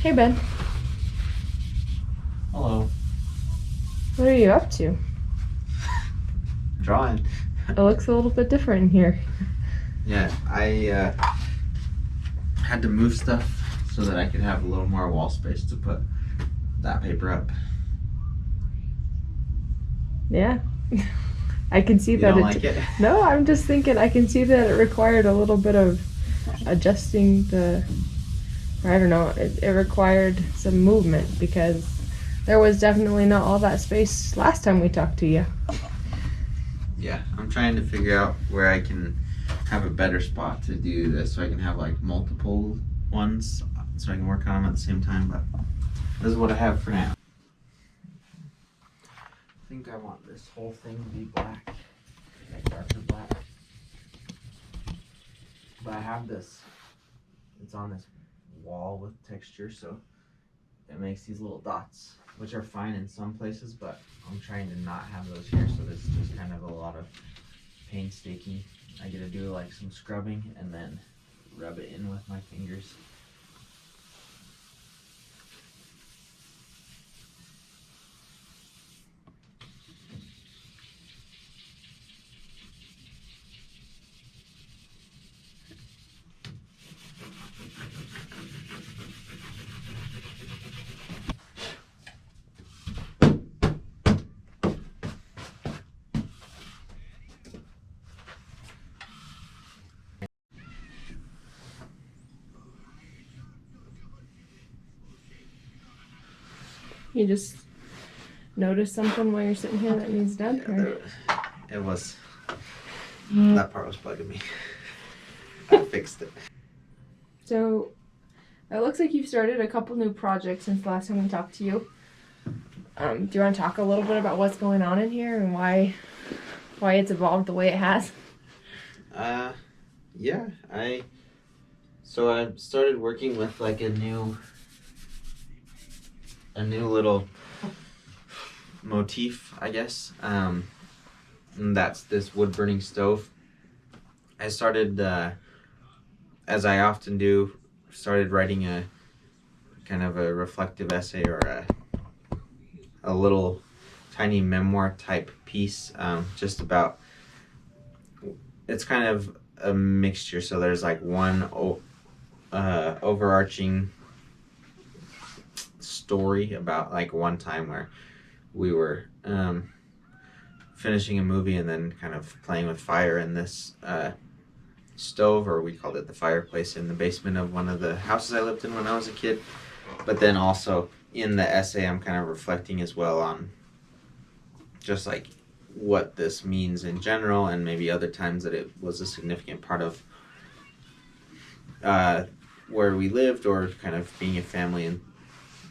Hey Ben, Hello. what are you up to? Drawing. It looks a little bit different in here. Yeah, I had to move stuff so that I could have a little more wall space to put that paper up. Yeah, I can see You that don't it. like it? No, I'm just thinking I can see that it required a little bit of adjusting the. I don't know. It required some movement because there was definitely not all that space last time we talked to you. Yeah, I'm trying to figure out where I can have a better spot to do this so I can have like multiple ones so I can work on them at the same time, but this is what I have for now. I think I want this whole thing to be black, like darker black. But I have this, it's on this wall with texture, so it makes these little dots, which are fine in some places, but I'm trying to not have those here, so this is just kind of a lot of painstaking. I get to do like some scrubbing and then rub it in with my fingers. You just noticed something while you're sitting here that needs done. It was, that part was bugging me. I fixed it. So it looks like you've started a couple new projects since the last time we talked to you. Do you want to talk a little bit about what's going on in here and why it's evolved the way it has? Yeah, so I started working with like a new little motif, I guess. And that's this wood burning stove. I started, as I often do, started writing a kind of a reflective essay or a little tiny memoir type piece, just about, it's kind of a mixture. So there's like one overarching story about like one time where we were finishing a movie and then kind of playing with fire in this stove, or we called it the fireplace, in the basement of one of the houses I lived in when I was a kid. But then also in the essay, I'm kind of reflecting as well on just like what this means in general, and maybe other times that it was a significant part of where we lived, or kind of being a family and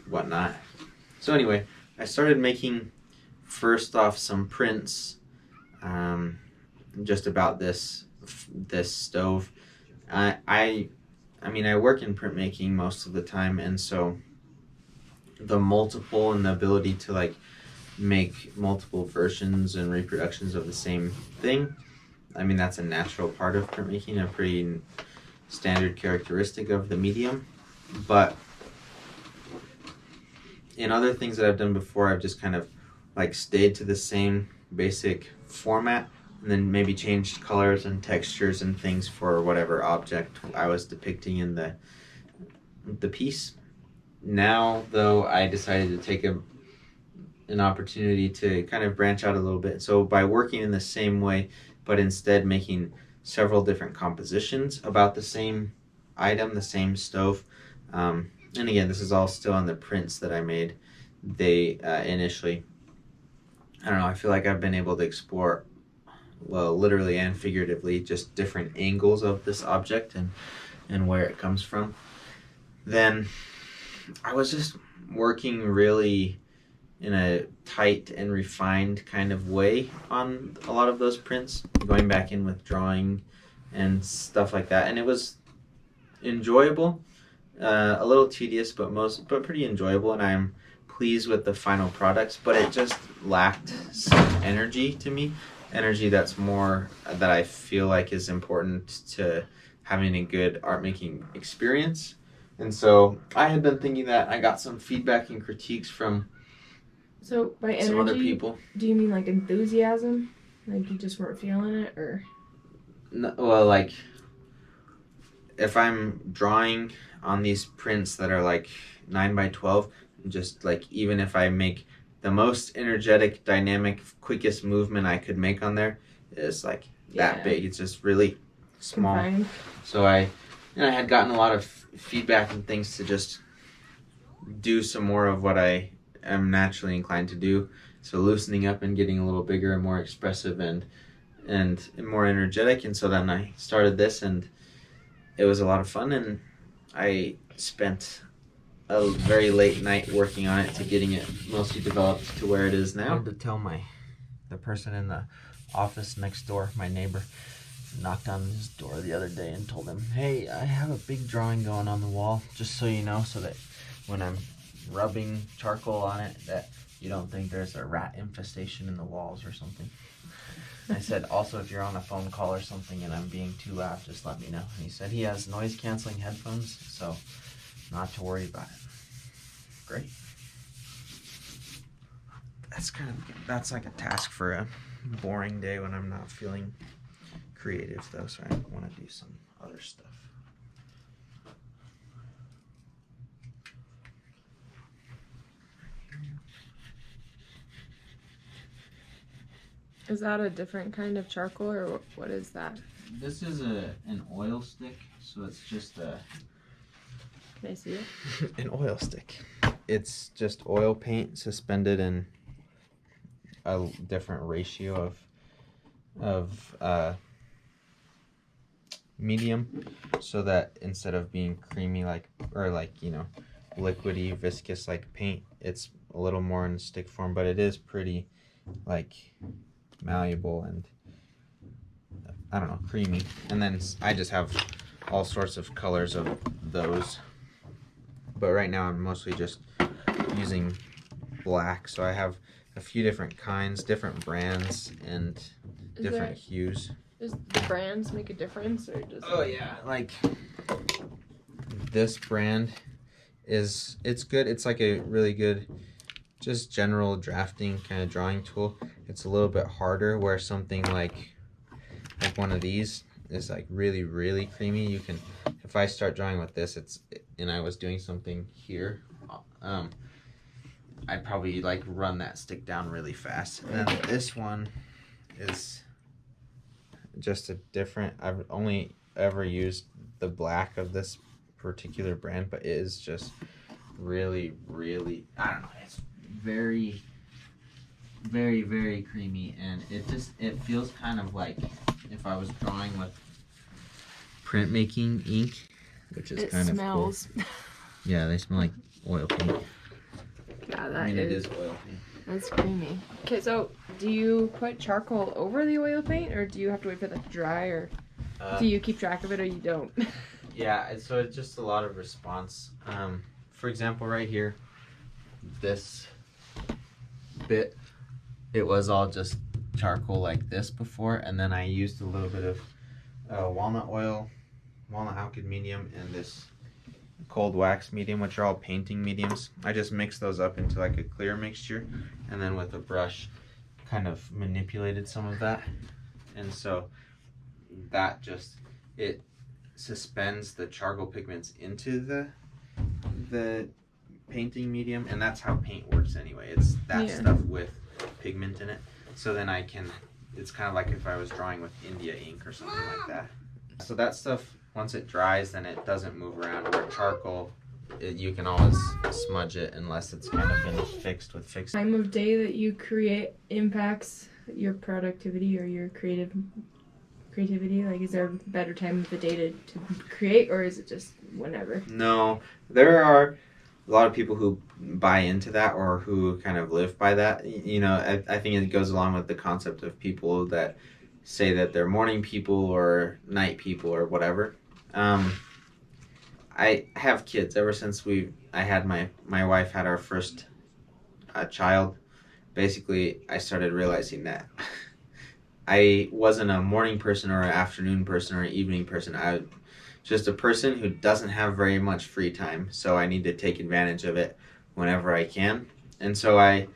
whatnot. So anyway, I started making first off some prints, just about this stove. I mean, I work in printmaking most of the time, and so the multiple and the ability to like make multiple versions and reproductions of the same thing, I mean, that's a natural part of printmaking, a pretty standard characteristic of the medium. But in other things that I've done before, I've just kind of like stayed to the same basic format and then maybe changed colors and textures and things for whatever object I was depicting in the piece. Now, though, I decided to take an opportunity to kind of branch out a little bit. So by working in the same way, but instead making several different compositions about the same item, the same stove. And again, this is all still on the prints that I made. They initially, I don't know, I feel like I've been able to explore, well, literally and figuratively, just different angles of this object and where it comes from. Then I was just working really in a tight and refined kind of way on a lot of those prints, going back in with drawing and stuff like that. And it was enjoyable, a little tedious, but pretty enjoyable, and I'm pleased with the final products. But it just lacked some energy to me, energy that's more that I feel like is important to having a good art making experience. And so I had been thinking that. I got some feedback and critiques from So by energy, some other people. do you mean like enthusiasm? Like you just weren't feeling it, or? No, well, like if I'm drawing on these prints that are like 9x12, just like even if I make the most energetic, dynamic, quickest movement I could make on there, is like that big. It's just really small. Confined. So I had gotten a lot of feedback and things to just do some more of what I am naturally inclined to do. So loosening up and getting a little bigger and more expressive and more energetic. And so then I started this, and it was a lot of fun, and I spent a very late night working on it to getting it mostly developed to where it is now. I had to tell the person in the office next door, my neighbor, knocked on his door the other day and told him, hey, I have a big drawing going on the wall, just so you know, so that when I'm rubbing charcoal on it, that you don't think there's a rat infestation in the walls or something. I said, also, if you're on a phone call or something and I'm being too loud, just let me know. And he said he has noise-canceling headphones, so not to worry about it. Great. That's like a task for a boring day when I'm not feeling creative, though, so I want to do some other stuff. Is that a different kind of charcoal, or what is that? This is an oil stick, so it's just a... Can I see it? an oil stick. It's just oil paint suspended in a different ratio of medium, so that instead of being creamy liquidy, viscous like paint, it's a little more in stick form, but it is pretty like malleable and I don't know, creamy. And then I just have all sorts of colors of those, but right now I'm mostly just using black, so I have a few different kinds, different brands, and different hues. Does the brands make a difference, or just? Oh yeah, like this brand it's good. It's like a really good, just general drafting kind of drawing tool. It's a little bit harder, where something like one of these is like really, really creamy. You can, if I start drawing with this, and I was doing something here, I'd probably like run that stick down really fast. And then this one is just a different, I've only ever used the black of this particular brand, but it is just really, really, I don't know, it's very, very, very creamy, and it feels kind of like if I was drawing with printmaking ink, which is kind of cool. Yeah, they smell like oil paint. Yeah, it is oil paint. That's creamy. Okay, so do you put charcoal over the oil paint, or do you have to wait for that to dry, or do you keep track of it, or you don't? Yeah, so it's just a lot of response. For example, right here, this bit, it was all just charcoal like this before, and then I used a little bit of walnut oil, walnut alkyd medium, and this cold wax medium, which are all painting mediums. I just mixed those up into like a clear mixture, and then with a brush kind of manipulated some of that, and so that just, it suspends the charcoal pigments into the painting medium, and that's how paint works anyway. It's that stuff with pigment in it. So then it's kind of like if I was drawing with India ink or something like that. So that stuff, once it dries, then it doesn't move around, where charcoal, you can always smudge it unless it's kind of been fixed with fixing. Time of day that you create impacts your productivity or your creativity? Like, is there a better time of the day to create, or is it just whenever? No, there are a lot of people who buy into that, or who kind of live by that. I think it goes along with the concept of people that say that they're morning people or night people or whatever. I have kids. Ever since I had my wife had our first child, basically I started realizing that I wasn't a morning person or an afternoon person or an evening person. just a person who doesn't have very much free time, so I need to take advantage of it whenever I can. And so I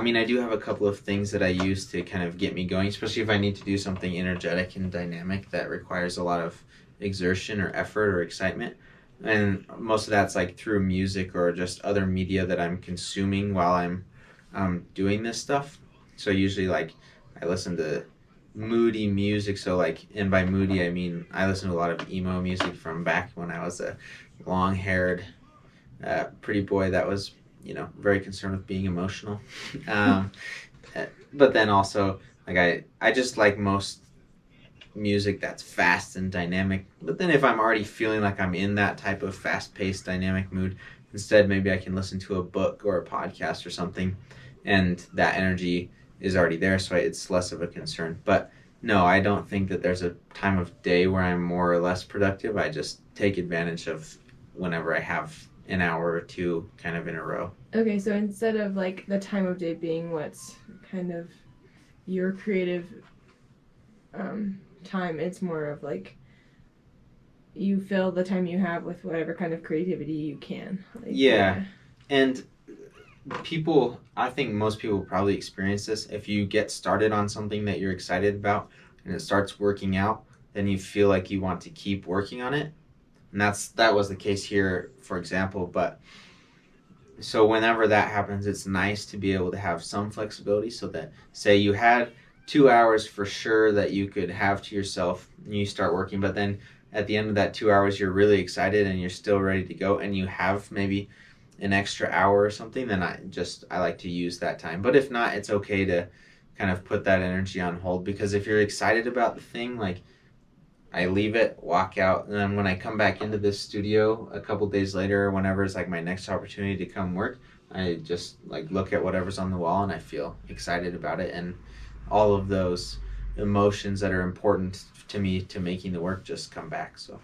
mean, I do have a couple of things that I use to kind of get me going, especially if I need to do something energetic and dynamic that requires a lot of exertion or effort or excitement. And most of that's like through music or just other media that I'm consuming while I'm doing this stuff. So usually, like, I listen to moody music. So, like, and by moody, I mean I listen to a lot of emo music from back when I was a long-haired pretty boy that was, you know, very concerned with being emotional. Um, but then also, like, I just like most music that's fast and dynamic. But then if I'm already feeling like I'm in that type of fast-paced, dynamic mood, instead maybe I can listen to a book or a podcast or something, and that energy is already there, so it's less of a concern. But no, I don't think that there's a time of day where I'm more or less productive. I just take advantage of whenever I have an hour or two kind of in a row. Okay, so instead of like the time of day being what's kind of your creative time, it's more of like you fill the time you have with whatever kind of creativity you can. Like, yeah. And people, I think most people probably experience this. If you get started on something that you're excited about and it starts working out, then you feel like you want to keep working on it. And that was the case here, for example. But so whenever that happens, it's nice to be able to have some flexibility, so that, say you had 2 hours for sure that you could have to yourself and you start working, but then at the end of that 2 hours you're really excited and you're still ready to go, and you have maybe an extra hour or something, then I like to use that time. But if not, it's okay to kind of put that energy on hold, because if you're excited about the thing, like, I leave it, walk out, and then when I come back into this studio a couple days later, whenever it's like my next opportunity to come work, I just like look at whatever's on the wall and I feel excited about it, and all of those emotions that are important to me to making the work just come back. So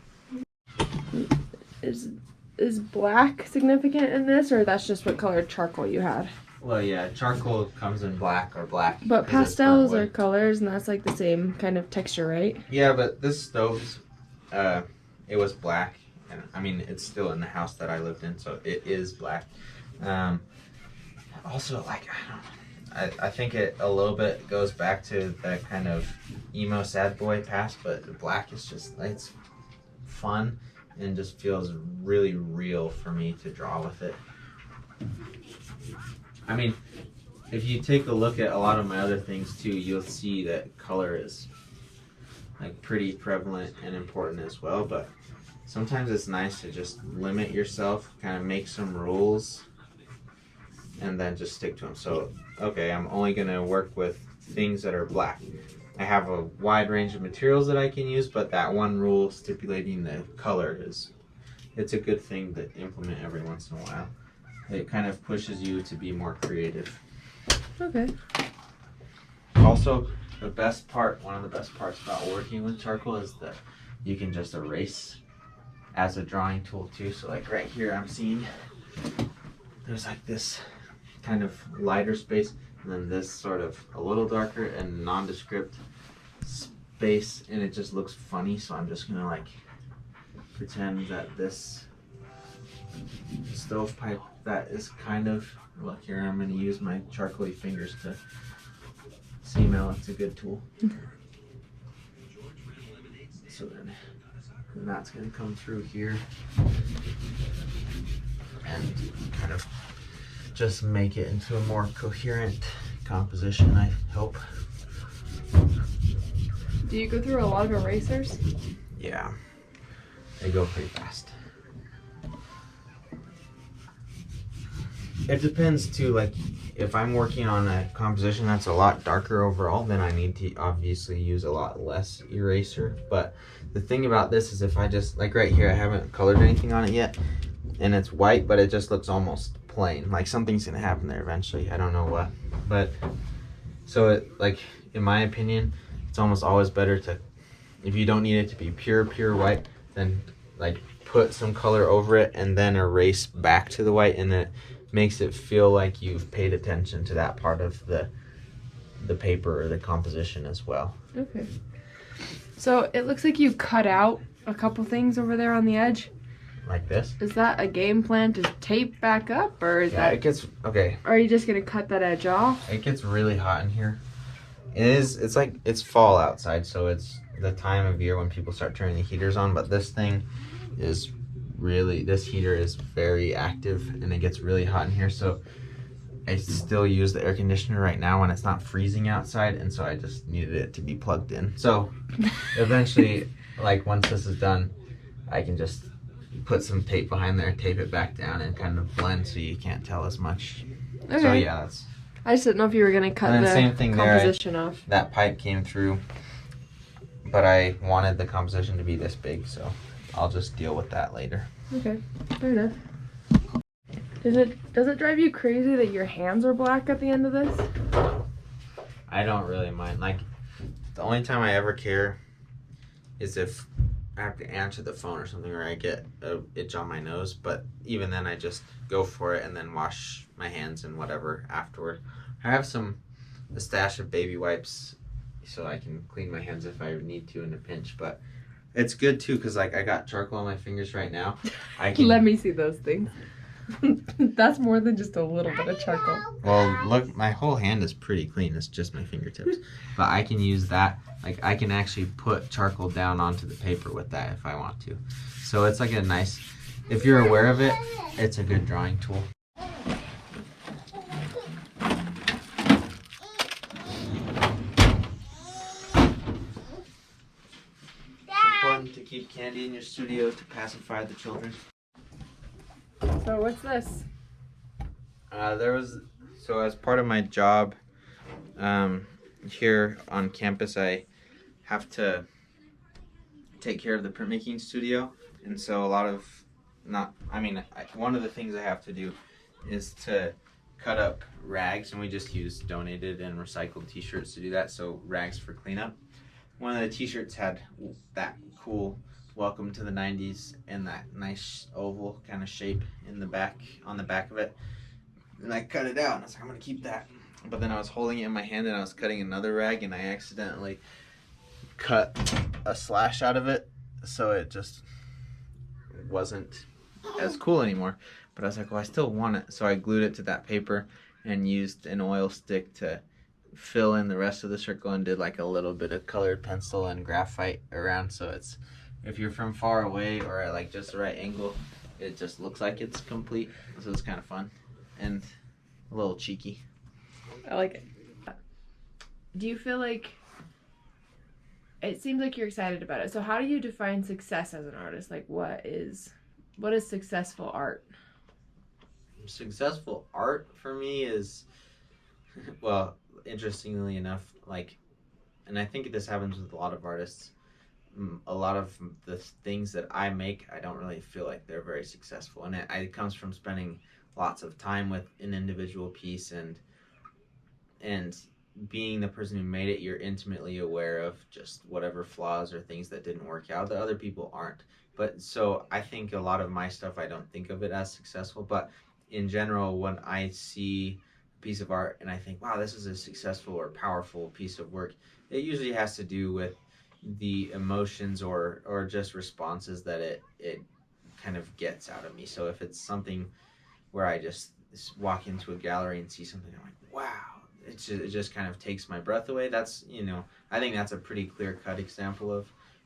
is black significant in this, or that's just what colored charcoal you had? Well, yeah, charcoal comes in black or black. But pastels are colors, and that's like the same kind of texture, right? Yeah, but this stove, it was black. And I mean, it's still in the house that I lived in, so it is black. Also, like, I think it a little bit goes back to that kind of emo sad boy past, but black is just, it's fun and just feels really real for me to draw with it. I mean, if you take a look at a lot of my other things too, you'll see that color is like pretty prevalent and important as well, but sometimes it's nice to just limit yourself, kind of make some rules, and then just stick to them. So, okay, I'm only going to work with things that are black. I have a wide range of materials that I can use, but that one rule stipulating the color it's a good thing to implement every once in a while. It kind of pushes you to be more creative. Okay. Also, one of the best parts about working with charcoal is that you can just erase as a drawing tool too. So like right here, I'm seeing there's like this kind of lighter space, and then this sort of a little darker and nondescript space, and it just looks funny. So I'm just gonna like pretend that this stovepipe that is kind of, look here, I'm gonna use my charcoaly fingers to seam out. It's a good tool. So then that's gonna come through here and kind of just make it into a more coherent composition, I hope. Do you go through a lot of erasers? Yeah, they go pretty fast. It depends too, like if I'm working on a composition that's a lot darker overall, then I need to obviously use a lot less eraser. But the thing about this is, if I just, like right here, I haven't colored anything on it yet, and it's white, but it just looks almost plain. Like something's gonna happen there eventually, I don't know what. But so it, like, in my opinion, it's almost always better to, if you don't need it to be pure white, then like put some color over it and then erase back to the white, and then makes it feel like you've paid attention to that part of the paper or the composition as well. Okay. So it looks like you cut out a couple things over there on the edge. Like this. Is that a game plan to tape back up, or is Yeah, it gets okay. Or are you just gonna cut that edge off? It gets really hot in here. It's like it's fall outside, so it's the time of year when people start turning the heaters on. But this thing is this heater is very active, and it gets really hot in here. So I still use the air conditioner right now when it's not freezing outside, and so I just needed it to be plugged in. So eventually, like once this is done, I can just put some tape behind there, tape it back down, and kind of blend so you can't tell as much. Okay. So yeah, that's. I just didn't know if you were gonna cut And the then same thing composition off. That pipe came through, but I wanted the composition to be this big, so I'll just deal with that later. Okay, fair enough. Does it drive you crazy that your hands are black at the end of this? I don't really mind. Like, the only time I ever care is if I have to answer the phone or something, or I get an itch on my nose. But even then, I just go for it and then wash my hands and whatever afterward. I have a stash of baby wipes so I can clean my hands if I need to in a pinch. But it's good too, because like I got charcoal on my fingers right now. I can. Let me see those things. That's more than just a little bit of charcoal. Well, look, my whole hand is pretty clean. It's just my fingertips. But I can use that. Like, I can actually put charcoal down onto the paper with that if I want to. So it's like a nice, if you're aware of it, it's a good drawing tool. It's important to keep candy in your studio to pacify the children. So what's this? So as part of my job here on campus, I have to take care of the printmaking studio, and so one of the things I have to do is to cut up rags, and we just use donated and recycled t-shirts to do that, so rags for cleanup. One of the t-shirts had that cool "Welcome to the 90s" and that nice oval kind of shape in the back, on the back of it. And I cut it out, and I was like, I'm gonna keep that. But then I was holding it in my hand, and I was cutting another rag, and I accidentally cut a slash out of it, so it just wasn't as cool anymore. But I was like, well, I still want it, so I glued it to that paper and used an oil stick to fill in the rest of the circle, and did like a little bit of colored pencil and graphite around, so it's, if you're from far away or at like just the right angle, it just looks like it's complete. So it's kind of fun and a little cheeky. I like it. Do you feel like, it seems like you're excited about it. So how do you define success as an artist? Like what is successful art? Successful art for me is, well, interestingly enough, like, and I think this happens with a lot of artists, a lot of the things that I make, I don't really feel like they're very successful. And it comes from spending lots of time with an individual piece, and being the person who made it, you're intimately aware of just whatever flaws or things that didn't work out that other people aren't. But so I think a lot of my stuff, I don't think of it as successful, but in general, when I see a piece of art and I think, wow, this is a successful or powerful piece of work, it usually has to do with the emotions or just responses that it kind of gets out of me. So if it's something where I just walk into a gallery and see something, I'm like, wow, it just kind of takes my breath away. That's, I think that's a pretty clear-cut example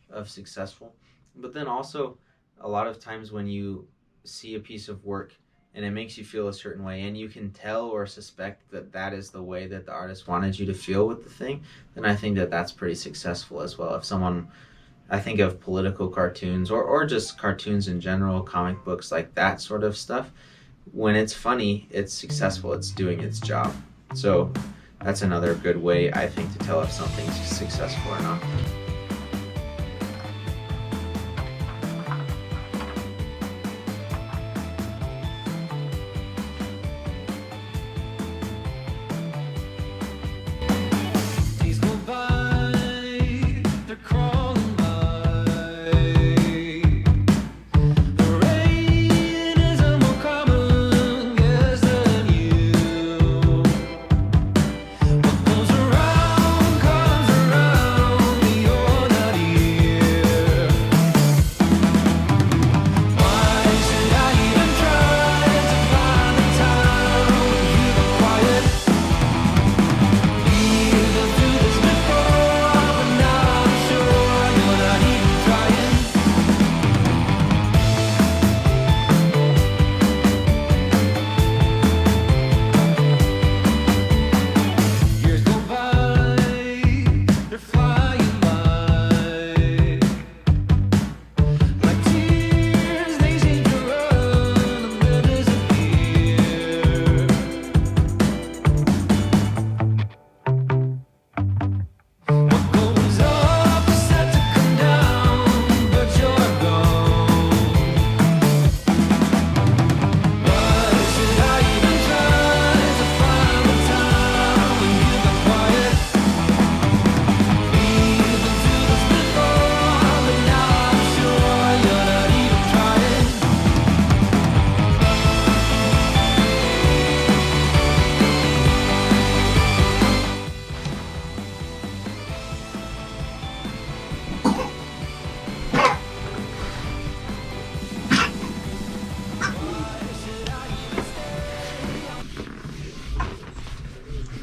of successful. But then also, a lot of times when you see a piece of work and it makes you feel a certain way, and you can tell or suspect that that is the way that the artist wanted you to feel with the thing, then I think that that's pretty successful as well. If someone, I think of political cartoons or just cartoons in general, comic books, like that sort of stuff, when it's funny, it's successful, it's doing its job. So that's another good way, I think, to tell if something's successful or not.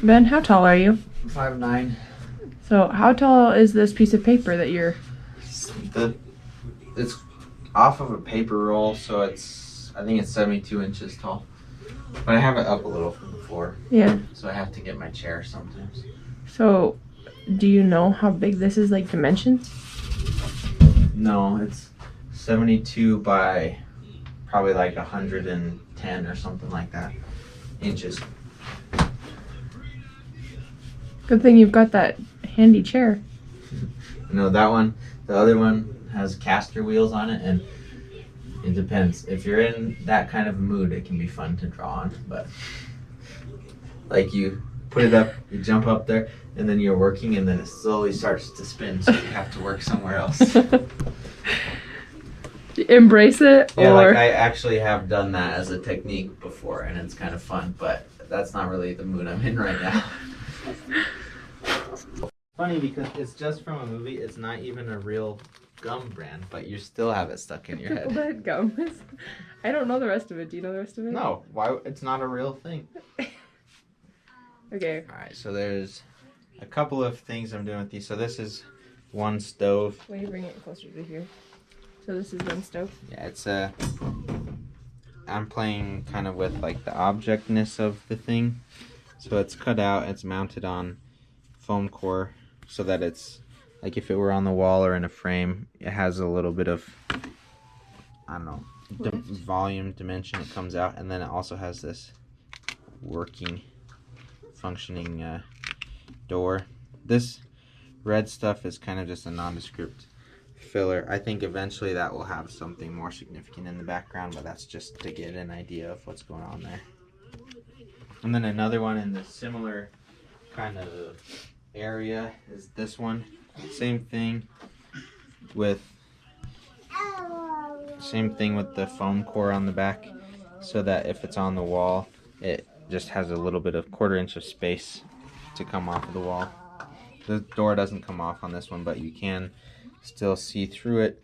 Ben, how tall are you? 5'9". So how tall is this piece of paper that you're... It's off of a paper roll, so I think it's 72 inches tall. But I have it up a little from the floor. Yeah. So I have to get my chair sometimes. So, do you know how big this is, like, dimensions? No, it's 72 by probably like 110 or something like that inches. Good thing you've got that handy chair. No, that one, the other one has caster wheels on it, and it depends. If you're in that kind of mood, it can be fun to draw on, but like you put it up, you jump up there, and then you're working, and then it slowly starts to spin, so you have to work somewhere else. Embrace it, Yeah, or... like I actually have done that as a technique before, and it's kind of fun, but that's not really the mood I'm in right now. Funny because it's just from a movie. It's not even a real gum brand, but you still have it stuck in your head. That gum is... I don't know the rest of it. Do you know the rest of it? No, why? It's not a real thing. Okay. All right, so there's a couple of things I'm doing with these. So this is one stove. Will you bring it closer to here? So this is one stove. Yeah, it's I'm playing kind of with like the objectness of the thing. So it's cut out. It's mounted on foam core, so that it's like if it were on the wall or in a frame, it has a little bit of, I don't know, volume dimension. It comes out, and then it also has this working, functioning door. This red stuff is kind of just a nondescript filler. I think eventually that will have something more significant in the background, but that's just to get an idea of what's going on there. And then another one in the similar kind of area is this one. Same thing with the foam core on the back, so that if it's on the wall, it just has a little bit of 1/4 inch of space to come off of the wall. The door doesn't come off on this one, but you can still see through it.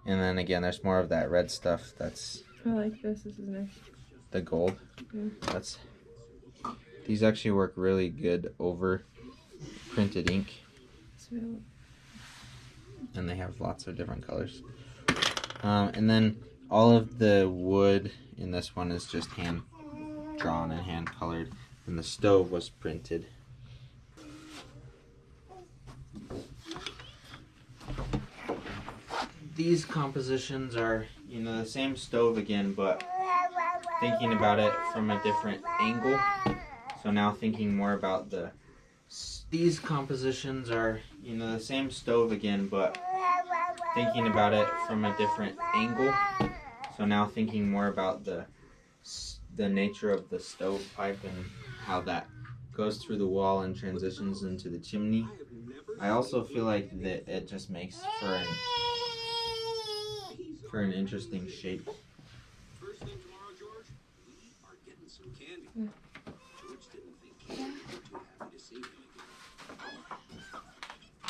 And then again, there's more of that red stuff. That's I like this. This is nice. the gold. Yeah. These actually work really good over printed ink, and they have lots of different colors. And then all of the wood in this one is just hand drawn and hand colored, and the stove was printed. These compositions are, the same stove again, but thinking about it from a different angle. So now thinking more about these compositions are, the same stove again, but thinking about it from a different angle. So now thinking more about the nature of the stovepipe and how that goes through the wall and transitions into the chimney. I also feel like that it just makes for an interesting shape.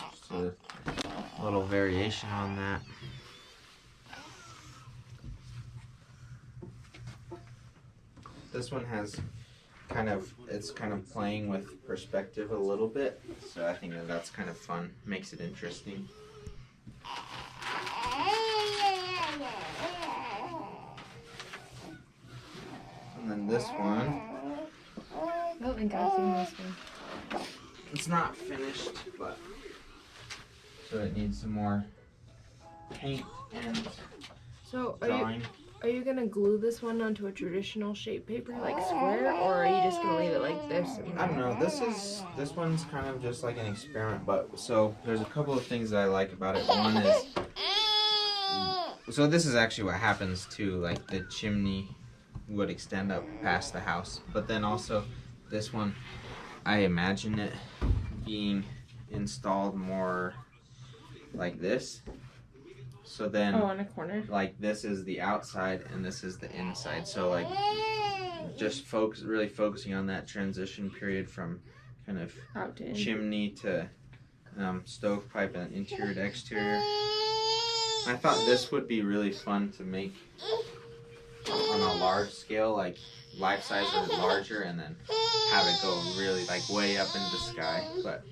Just a little variation on that. This one has it's kind of playing with perspective a little bit, so I think that's kind of fun, makes it interesting. And then this one, I don't think I've seen this one. it's not finished, but so it needs some more paint and So drawing. are you gonna glue this one onto a traditional shape paper, like square, or are you just gonna leave it like this? I don't know. This one's kind of just like an experiment, but so there's a couple of things that I like about it. One is, so this is actually what happens too. Like the chimney would extend up past the house, but then also this one, I imagine it being installed more like this. So then, on a corner. like this is the outside and this is the inside. So like, just really focusing on that transition period from kind of Out to in. chimney to stovepipe and interior to exterior. I thought this would be really fun to make on a large scale, like life size or larger, and then have it go really like way up into the sky. But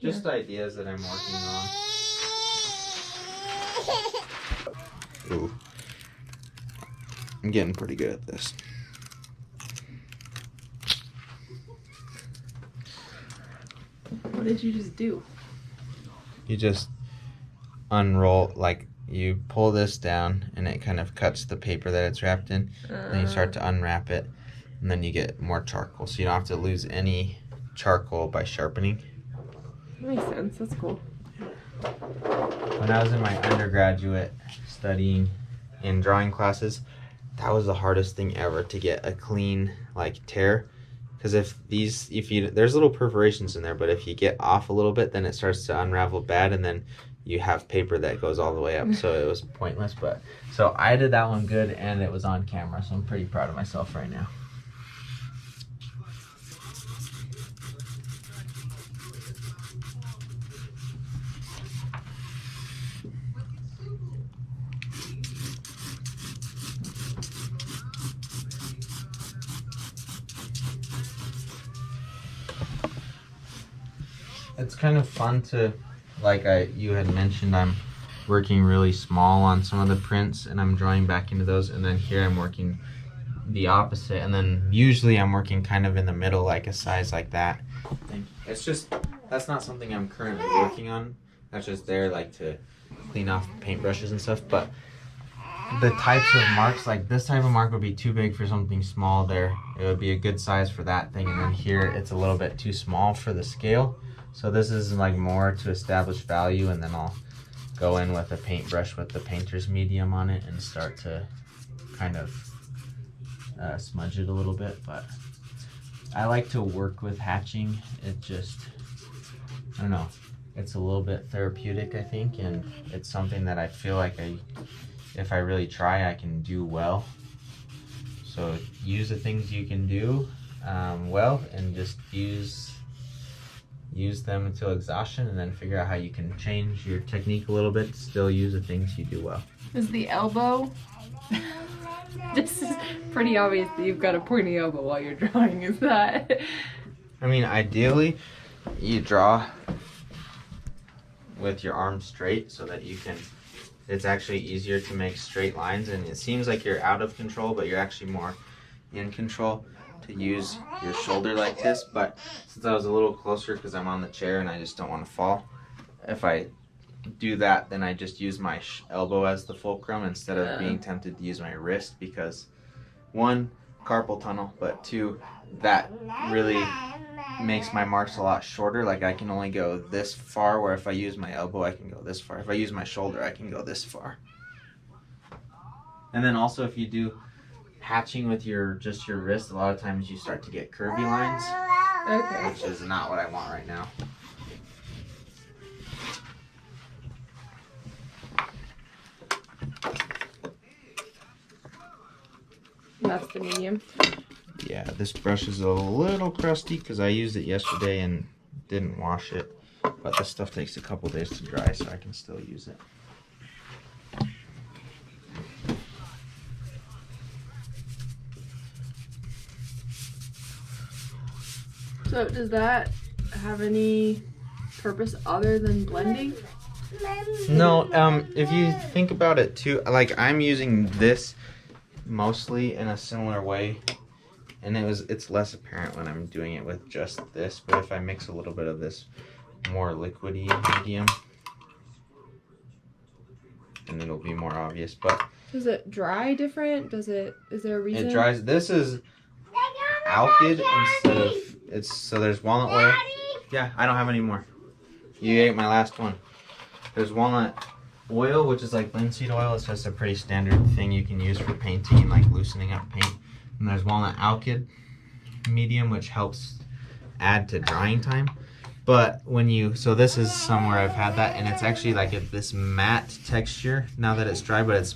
just ideas that I'm working on. Ooh. I'm getting pretty good at this. What did you just do? You just unroll, like you pull this down and it kind of cuts the paper that it's wrapped in. Then you start to unwrap it and then you get more charcoal. So you don't have to lose any charcoal by sharpening. Makes sense. That's cool. When I was in my undergraduate studying in drawing classes, that was the hardest thing ever, to get a clean like tear. Because there's little perforations in there, but if you get off a little bit, then it starts to unravel bad, and then you have paper that goes all the way up. So it was pointless. But so I did that one good, and it was on camera. So I'm pretty proud of myself right now. It's kind of fun to, like you had mentioned, I'm working really small on some of the prints and I'm drawing back into those, and then here I'm working the opposite, and then usually I'm working kind of in the middle, like a size like that. It's just, that's not something I'm currently working on. That's just there like to clean off paintbrushes and stuff. But the types of marks, like this type of mark would be too big for something small there. It would be a good size for that thing, and then here it's a little bit too small for the scale. So this is like more to establish value, and then I'll go in with a paintbrush with the painter's medium on it and start to kind of smudge it a little bit. But I like to work with hatching. It just, I don't know, it's a little bit therapeutic, I think, and it's something that I feel like if I really try, I can do well. So use the things you can do well, and just use them until exhaustion, and then figure out how you can change your technique a little bit to still use the things you do well. Is the elbow? This is pretty obvious that you've got a pointy elbow while you're drawing, is that? I mean, ideally, you draw with your arm straight so that you can, it's actually easier to make straight lines, and it seems like you're out of control, but you're actually more in control to use your shoulder like this. But since I was a little closer because I'm on the chair and I just don't want to fall, if I do that, then I just use my elbow as the fulcrum instead of being tempted to use my wrist, because one, carpal tunnel, but two, that really makes my marks a lot shorter. Like I can only go this far, where if I use my elbow I can go this far. If I use my shoulder I can go this far. And then also, if you do hatching with just your wrist, a lot of times you start to get curvy lines, Okay. which is not what I want right now. That's the medium. Yeah, this brush is a little crusty because I used it yesterday and didn't wash it, but this stuff takes a couple days to dry, so I can still use it. So does that have any purpose other than blending? No, if you think about it too, like I'm using this mostly in a similar way, and it's less apparent when I'm doing it with just this, but if I mix a little bit of this more liquidy medium, then it'll be more obvious. But Does it dry different? Is there a reason? it dries. This is alkyd instead of, so there's walnut oil. Yeah, I don't have any more. You ate my last one. There's walnut oil, which is like linseed oil. It's just a pretty standard thing you can use for painting and like loosening up paint. And there's walnut alkyd medium, which helps add to drying time. But so this is somewhere I've had that, and it's actually like this matte texture now that it's dry, but it's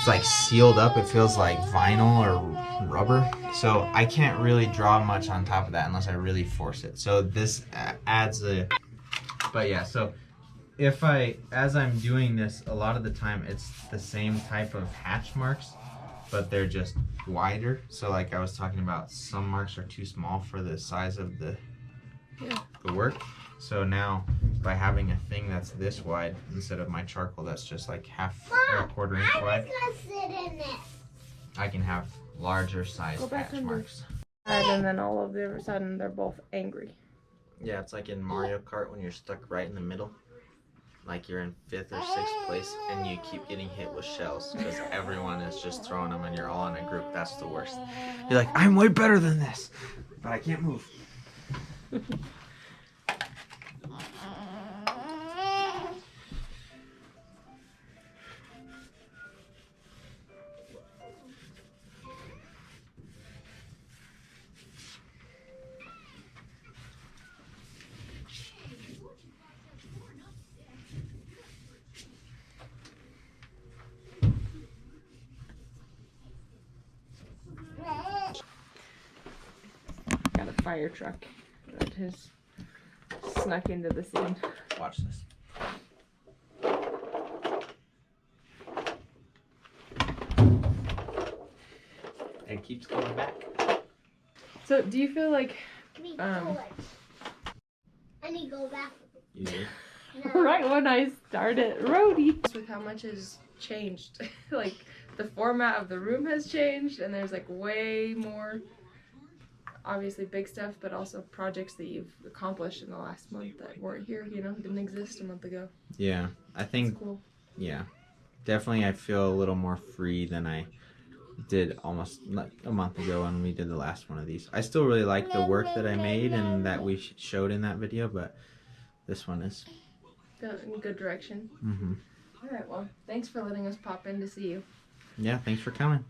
like sealed up. It feels like vinyl or rubber. So I can't really draw much on top of that unless I really force it. So this adds but yeah, so as I'm doing this, a lot of the time it's the same type of hatch marks, but they're just wider. So like I was talking about, some marks are too small for the size of the work. So now by having a thing that's this wide instead of my charcoal that's just like half or a quarter inch wide, I can have larger size hatch marks. And then all of a sudden they're both angry. Yeah, it's like in Mario Kart when you're stuck right in the middle. Like you're in 5th or 6th place and you keep getting hit with shells because everyone is just throwing them and you're all in a group. That's the worst. You're like, I'm way better than this, but I can't move. Got a fire truck that has snuck into the scene. Watch this. It keeps going back. So do you feel like I need to go back. You do? No. right when I started roadie, with how much has changed, like the format of the room has changed, and there's like way more, obviously big stuff, but also projects that you've accomplished in the last month that weren't here, you know, didn't exist a month ago. Yeah, I think, It's cool. yeah, definitely I feel a little more free than I did almost like a month ago when we did the last one of these. I still really like the work that I made and that we showed in that video, but this one is in a good direction. mm-hmm. All right, well, thanks for letting us pop in to see you. Yeah, thanks for coming.